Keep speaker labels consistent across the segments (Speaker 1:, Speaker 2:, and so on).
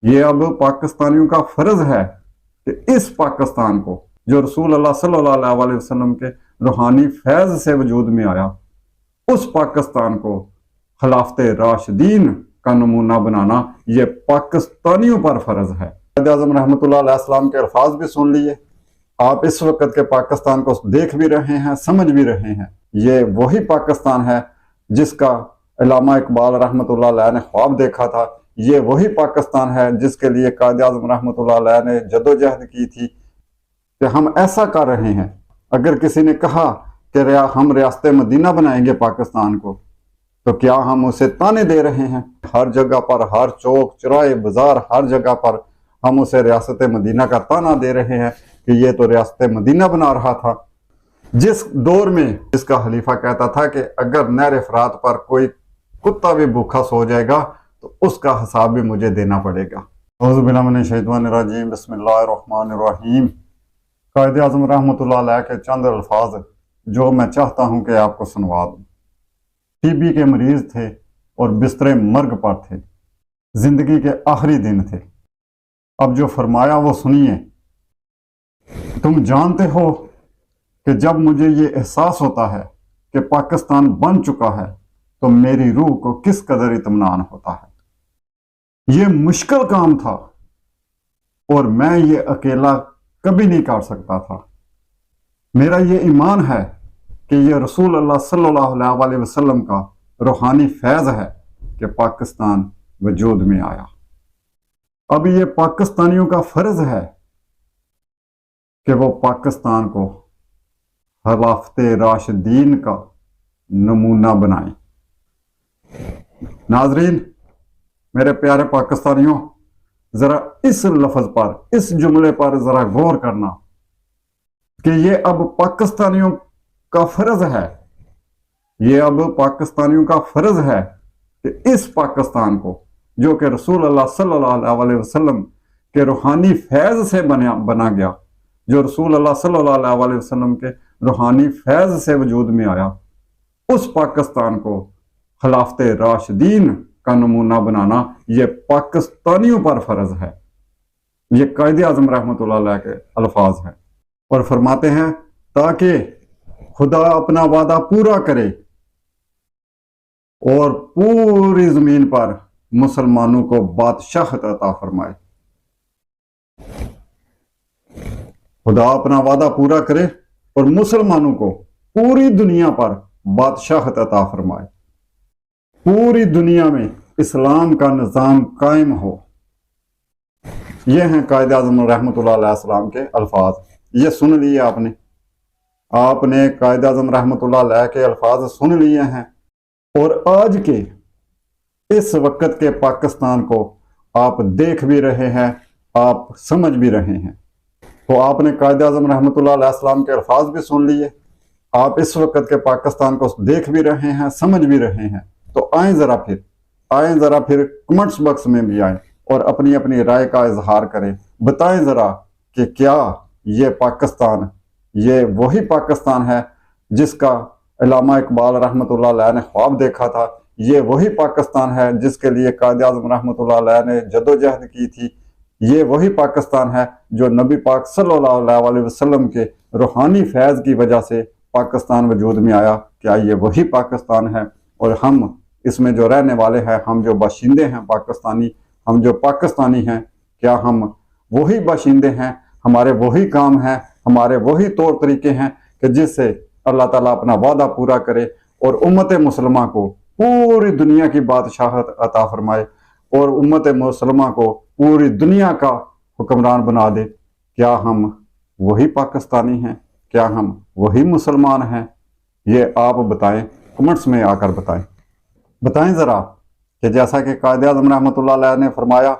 Speaker 1: یہ اب پاکستانیوں کا فرض ہے کہ اس پاکستان کو جو رسول اللہ صلی اللہ علیہ وسلم کے روحانی فیض سے وجود میں آیا، اس پاکستان کو خلافت راشدین کا نمونہ بنانا یہ پاکستانیوں پر فرض ہے۔ قائد اعظم رحمۃ اللہ علیہ السلام کے الفاظ بھی سن لیے۔ آپ اس وقت کے پاکستان کو دیکھ بھی رہے ہیں، سمجھ بھی رہے ہیں۔ یہ وہی پاکستان ہے جس کا علامہ اقبال رحمۃ اللہ علیہ نے خواب دیکھا تھا۔ یہ وہی پاکستان ہے جس کے لیے قائد اعظم رحمۃ اللہ علیہ نے جدوجہد کی تھی کہ ہم ایسا کر رہے ہیں۔ اگر کسی نے کہا کہ ہم ریاست مدینہ بنائیں گے پاکستان کو، تو کیا ہم اسے تانے دے رہے ہیں؟ ہر جگہ پر، ہر چوک چوراہے بازار، ہر جگہ پر ہم اسے ریاست مدینہ کا تانا دے رہے ہیں کہ یہ تو ریاست مدینہ بنا رہا تھا، جس دور میں اس کا خلیفہ کہتا تھا کہ اگر نہر فرات پر کوئی کتا بھی بھوکا سو جائے گا تو اس کا حساب بھی مجھے دینا پڑے گا۔ اعوذ باللہ من الشیطان الرجیم، بسم اللہ الرحمن الرحیم۔ قائد اعظم رحمۃ اللہ علیہ کے چند الفاظ جو میں چاہتا ہوں کہ آپ کو سنوا دوں۔ ٹی بی کے مریض تھے اور بستر مرگ پر تھے، زندگی کے آخری دن تھے۔ اب جو فرمایا وہ سنیے۔ تم جانتے ہو کہ جب مجھے یہ احساس ہوتا ہے کہ پاکستان بن چکا ہے تو میری روح کو کس قدر اطمینان ہوتا ہے۔ یہ مشکل کام تھا اور میں یہ اکیلا کبھی نہیں کر سکتا تھا۔ میرا یہ ایمان ہے کہ یہ رسول اللہ صلی اللہ علیہ وسلم کا روحانی فیض ہے کہ پاکستان وجود میں آیا۔ اب یہ پاکستانیوں کا فرض ہے کہ وہ پاکستان کو خلافت راشدین کا نمونہ بنائیں۔ ناظرین، میرے پیارے پاکستانیوں، ذرا اس لفظ پر، اس جملے پر ذرا غور کرنا کہ یہ اب پاکستانیوں کا فرض ہے، یہ اب پاکستانیوں کا فرض ہے کہ اس پاکستان کو جو کہ رسول اللہ صلی اللہ علیہ وسلم کے روحانی فیض سے بنا گیا، جو رسول اللہ صلی اللہ علیہ وسلم کے روحانی فیض سے وجود میں آیا، اس پاکستان کو خلافت راشدین کا نمونہ بنانا یہ پاکستانیوں پر فرض ہے۔ یہ قائد اعظم رحمۃ اللہ علیہ کے الفاظ ہیں، اور فرماتے ہیں تاکہ خدا اپنا وعدہ پورا کرے اور پوری زمین پر مسلمانوں کو بادشاہت عطا فرمائے۔ خدا اپنا وعدہ پورا کرے اور مسلمانوں کو پوری دنیا پر بادشاہت عطا فرمائے، پوری دنیا میں اسلام کا نظام قائم ہو۔ یہ ہیں قائد اعظم رحمۃ اللہ علیہ السلام کے الفاظ۔ یہ سن لیے آپ نے قائد اعظم رحمۃ اللہ علیہ کے الفاظ سن لیے ہیں، اور آج کے اس وقت کے پاکستان کو آپ دیکھ بھی رہے ہیں، آپ سمجھ بھی رہے ہیں۔ تو آپ نے قائد اعظم رحمۃ اللہ علیہ السلام کے الفاظ بھی سن لیے، آپ اس وقت کے پاکستان کو دیکھ بھی رہے ہیں، سمجھ بھی رہے ہیں۔ تو آئیں ذرا پھر کمنٹس باکس میں بھی آئیں اور اپنی اپنی رائے کا اظہار کریں۔ بتائیں ذرا کہ کیا یہ پاکستان، یہ وہی پاکستان ہے جس کا علامہ اقبال رحمۃ اللہ علیہ نے خواب دیکھا تھا؟ یہ وہی پاکستان ہے جس کے لیے قائد اعظم رحمۃ اللہ علیہ نے جدوجہد کی تھی؟ یہ وہی پاکستان ہے جو نبی پاک صلی اللہ علیہ وسلم کے روحانی فیض کی وجہ سے پاکستان وجود میں آیا؟ کیا یہ وہی پاکستان ہے؟ اور ہم اس میں جو رہنے والے ہیں، ہم جو باشندے ہیں پاکستانی، ہم جو پاکستانی ہیں، کیا ہم وہی باشندے ہیں؟ ہمارے وہی کام ہیں، ہمارے وہی طور طریقے ہیں کہ جس سے اللہ تعالیٰ اپنا وعدہ پورا کرے اور امت مسلمہ کو پوری دنیا کی بادشاہت عطا فرمائے اور امت مسلمہ کو پوری دنیا کا حکمران بنا دے؟ کیا ہم وہی پاکستانی ہیں؟ کیا ہم وہی مسلمان ہیں؟ یہ آپ بتائیں، کمنٹس میں آ کر بتائیں ذرا کہ جیسا کہ قائد اعظم رحمۃ اللہ علیہ نے فرمایا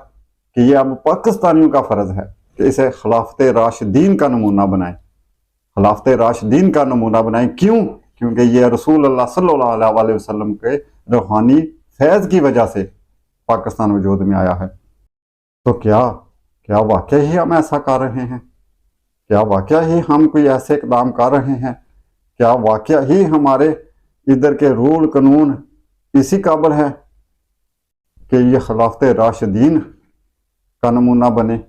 Speaker 1: کہ یہ اب پاکستانیوں کا فرض ہے کہ اسے خلافت راشدین کا نمونہ بنائیں، خلافت راشدین کا نمونہ بنائیں۔ کیوں؟ کیونکہ یہ رسول اللہ صلی اللہ علیہ وسلم کے روحانی فیض کی وجہ سے پاکستان وجود میں آیا ہے۔ تو کیا واقعی ہی ہم ایسا کر رہے ہیں؟ کیا واقعہ ہی ہم کوئی ایسے اقدام کر رہے ہیں؟ کیا واقعہ ہی ہمارے ادھر کے رول قانون اسی قابل ہے کہ یہ خلافت راشدین का नमूना बने,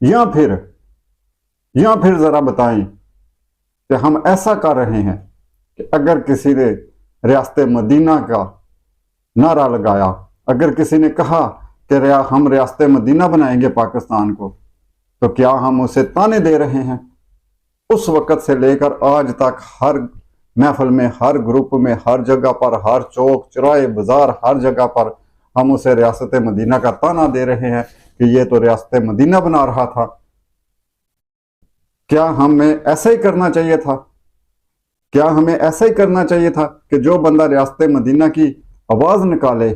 Speaker 1: या फिर जरा बताएं कि हम ऐसा कर रहे हैं कि अगर किसी ने रियासत मदीना का नारा लगाया, अगर किसी ने कहा कि हम रियासत मदीना बनाएंगे पाकिस्तान को, तो क्या हम उसे ताने दे रहे हैं? उस वक्त से लेकर आज तक हर महफिल में, हर ग्रुप में, हर जगह पर, हर चौक चौराहे बाजार, हर जगह पर हम उसे रियासत मदीना का ताना दे रहे हैं कि ये तो रियासत मदीना बना रहा था। क्या हमें ऐसा ही करना चाहिए था? क्या हमें ऐसा ही करना चाहिए था कि जो बंदा रियासत मदीना की आवाज निकाले,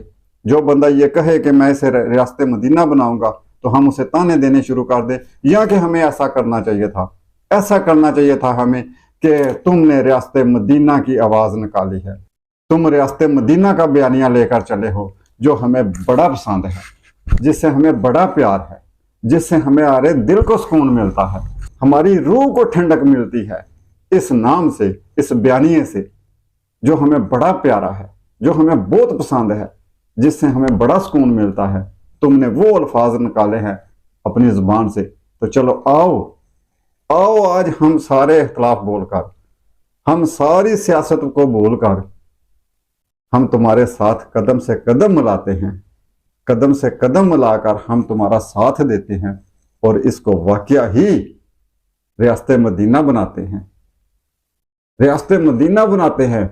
Speaker 1: जो बंदा ये कहे कि मैं इसे रियासत मदीना बनाऊंगा, तो हम उसे ताने देने शुरू कर दें? या कि हमें ऐसा करना चाहिए था, ऐसा करना चाहिए था हमें कि तुमने रियासत मदीना की आवाज निकाली है, तुम रियासत मदीना का बयानिया लेकर चले हो, जो हमें बड़ा पसंद है, जिससे हमें बड़ा प्यार है, जिससे हमारे दिल को सुकून मिलता है, हमारी रूह को ठंडक मिलती है इस नाम से, इस बयानिए से, जो हमें बड़ा प्यारा है, जो हमें बहुत पसंद है, जिससे हमें बड़ा सुकून मिलता है। तुमने वो अल्फाज निकाले हैं अपनी जुबान से, तो चलो आओ आज हम सारे इख्तलाफ बोलकर, हम सारी सियासत को बोलकर हम तुम्हारे साथ कदम से कदम मिलाते हैं, कदम से कदम मिलाकर हम तुम्हारा साथ देते हैं और इसको वाकया ही रियासत मदीना बनाते हैं, रियासत मदीना बनाते हैं,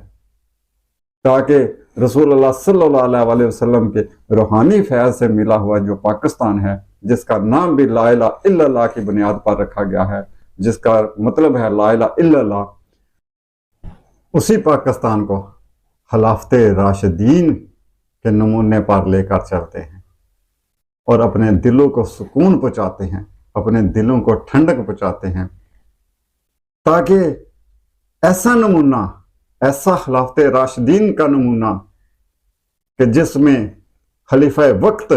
Speaker 1: ताकि रसूलुल्लाह सल्लल्लाहु अलैहि वसल्लम के रूहानी फैज़ से मिला हुआ जो पाकिस्तान है, जिसका नाम भी ला इलाहा इल्लल्लाह की बुनियाद पर रखा गया है, जिसका मतलब है ला इलाहा इल्लल्लाह, उसी पाकिस्तान को खिलाफत राशिदीन के नमूने पर लेकर चलते हैं और अपने दिलों को सुकून पहुंचाते हैं, अपने दिलों को ठंडक पहुंचाते हैं, ताकि ऐसा नमूना, ऐसा खिलाफत राशिदीन का नमूना कि जिसमें खलीफा वक्त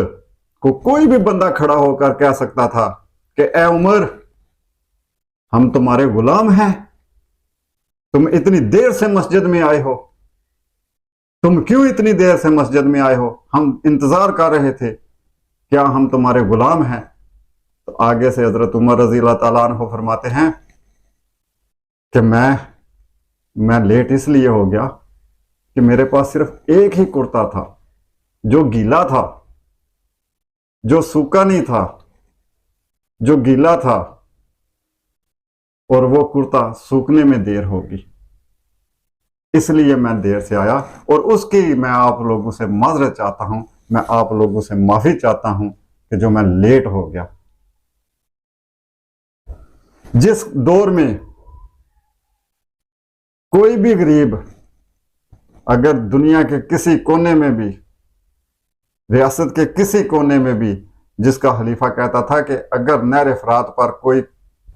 Speaker 1: को कोई भी बंदा खड़ा होकर कह सकता था कि ए उमर, हम तुम्हारे गुलाम हैं, तुम इतनी देर से मस्जिद में आए हो, तुम क्यों इतनी देर से मस्जिद में आए हो, हम इंतजार कर रहे थे, क्या हम तुम्हारे गुलाम हैं? तो आगे से हजरत उमर रजी अल्लाह ताला अन्हु फरमाते हैं कि मैं लेट इसलिए हो गया कि मेरे पास सिर्फ एक ही कुर्ता था, जो गीला था, जो सूखा नहीं था, जो गीला था, और वो कुर्ता सूखने में देर होगी, इसलिए मैं देर से आया, और उसकी मैं आप लोगों से माजरत चाहता हूं, मैं आप लोगों से माफी चाहता हूं कि जो मैं लेट हो गया। जिस दौर में कोई भी गरीब अगर दुनिया के किसी कोने में भी, रियासत के किसी कोने में भी, जिसका खलीफा कहता था कि अगर नहर फरात पर कोई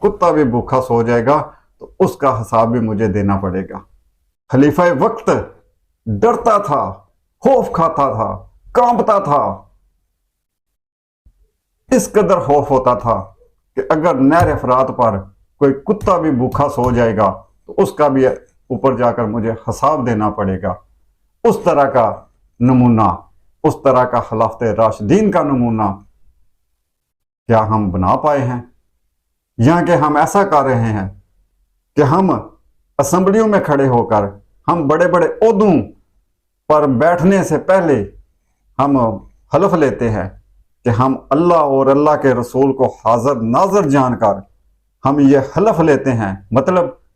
Speaker 1: कुत्ता भी भूखा सो जाएगा तो उसका हिसाब भी मुझे देना पड़ेगा, खलीफा वक्त डरता था, खौफ खाता था, कांपता था, इस कदर खौफ होता था कि अगर नहर फरात पर कोई कुत्ता भी भूखा सो जाएगा तो उसका भी ऊपर जाकर मुझे हिसाब देना पड़ेगा। उस तरह का नमूना, उस तरह का खिलाफत राशिदीन का नमूना क्या हम बना पाए हैं? या कि हम ऐसा कर रहे हैं कि हम असेंबलियों में खड़े होकर, हम बड़े बड़े ओहदों पर बैठने से पहले हम हलफ लेते हैं कि हम अल्लाह और अल्लाह के रसूल को हाजिर नाजर जानकर हम ये हलफ लेते हैं,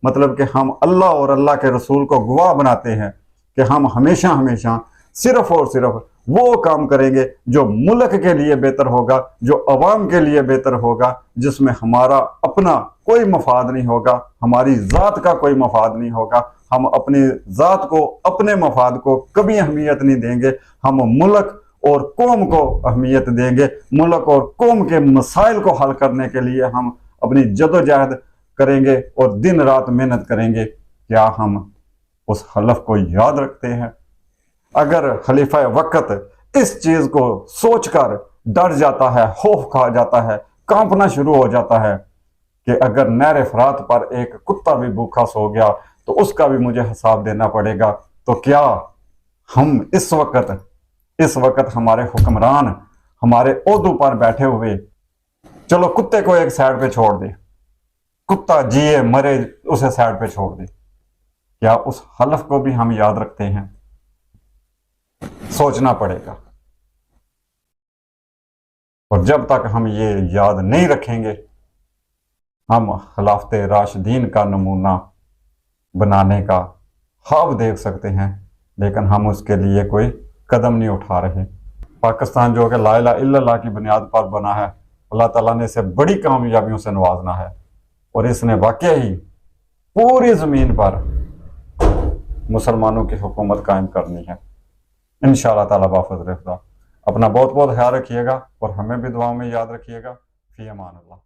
Speaker 1: मतलब कि हम अल्लाह और अल्लाह के रसूल को गवाह बनाते हैं कि हम हमेशा हमेशा सिर्फ और सिर्फ वो काम करेंगे जो मुल्क के लिए बेहतर होगा, जो अवाम के लिए बेहतर होगा, जिसमें हमारा अपना कोई मफाद नहीं होगा, हमारी ज़ात का कोई मफाद नहीं होगा। हम अपनी ज़ात को, अपने मफाद को कभी अहमियत नहीं देंगे, हम मुल्क और कौम को अहमियत देंगे। मुल्क और कौम के मसाइल को हल करने के लिए हम अपनी जदोजहद करेंगे और दिन रात मेहनत करेंगे। क्या हम उस हलफ को याद रखते हैं? अगर खलीफा वक्त इस चीज को सोचकर डर जाता है, खौफ खा जाता है, कांपना शुरू हो जाता है कि अगर नहर फरात पर एक कुत्ता भी भूखा सो गया तो उसका भी मुझे हिसाब देना पड़ेगा, तो क्या हम इस वक्त हमारे हुक्मरान, हमारे ओहदों पर बैठे हुए चलो कुत्ते को एक साइड पे छोड़ दे, कुत्ता जिए मरे उसे साइड पे छोड़ दे, क्या उस हलफ को भी हम याद रखते हैं? सोचना पड़ेगा। और जब तक हम ये याद नहीं रखेंगे, हम खिलाफत राशिदीन का नमूना बनाने का ख्वाब देख सकते हैं, लेकिन हम उसके लिए कोई कदम नहीं उठा रहे। पाकिस्तान जो कि ला इलाहा इल्लल्लाह की बुनियाद पर बना है, अल्लाह ताला ने इसे बड़ी कामयाबियों से नवाजना है और इसने वाकई ही पूरी ज़मीन पर मुसलमानों की हुकूमत कायम करनी है इंशाअल्लाह ताला बाफ़ज़ल खुदा। अपना बहुत बहुत ख्याल रखिएगा और हमें भी दुआओं में याद रखिएगा। फ़ी अमान अल्लाह।